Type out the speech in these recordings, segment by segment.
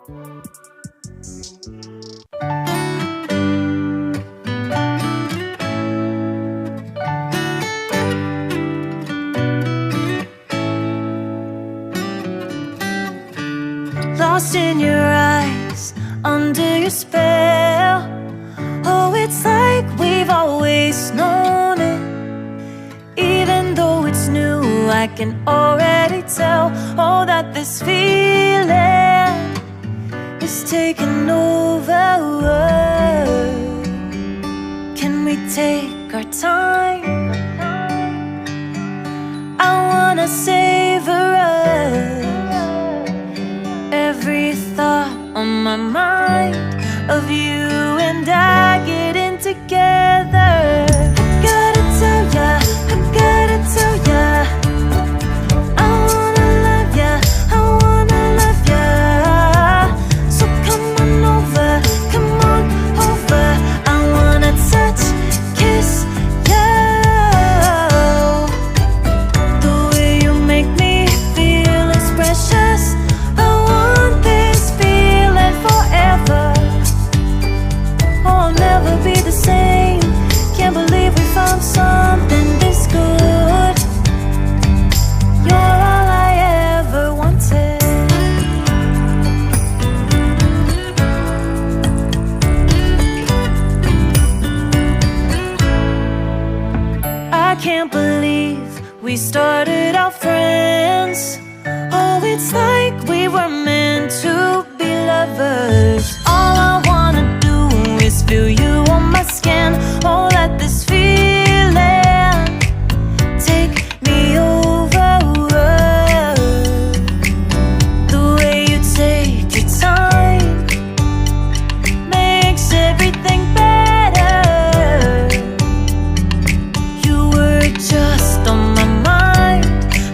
Lost in your eyes, under your spell. Oh, it's like we've always known it. Even though it's new, I can already tell. Oh, that this feeling is taking over. Can we take our time? I wanna savor us. Every thought on my mind of you and I getting together. I gotta tell ya, I gotta tell ya, I wanna love ya, I wanna love ya. So come on over, come on over. I wanna touch, kiss ya. The way you make me feel is precious. Be the same. Can't believe we found something this good. You're all I ever wanted. I can't believe we started out friends. Oh, it's like we were meant to be lovers. All I wanna do is feel you on my skin. Oh, let this feeling take me over. The way you take your time makes everything better. You were just on my mind.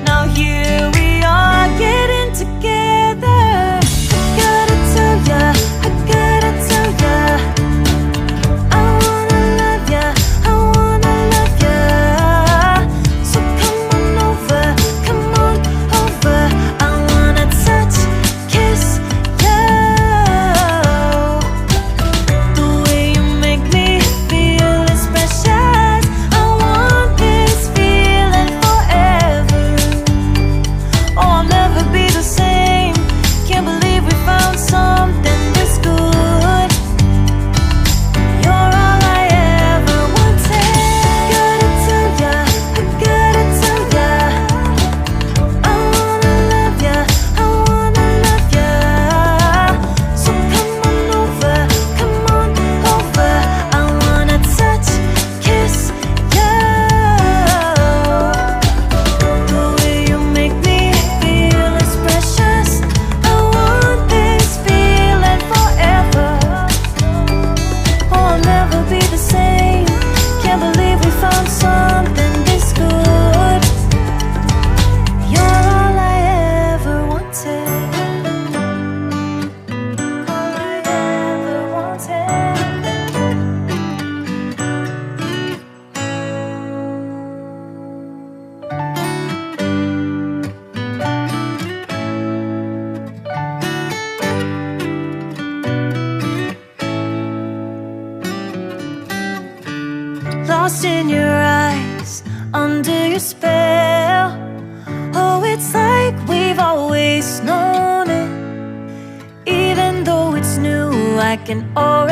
Now here we are getting together. I gotta tell ya, I gotta tell ya, lost in your eyes, under your spell. Oh, it's like we've always known it. Even though it's new, I can already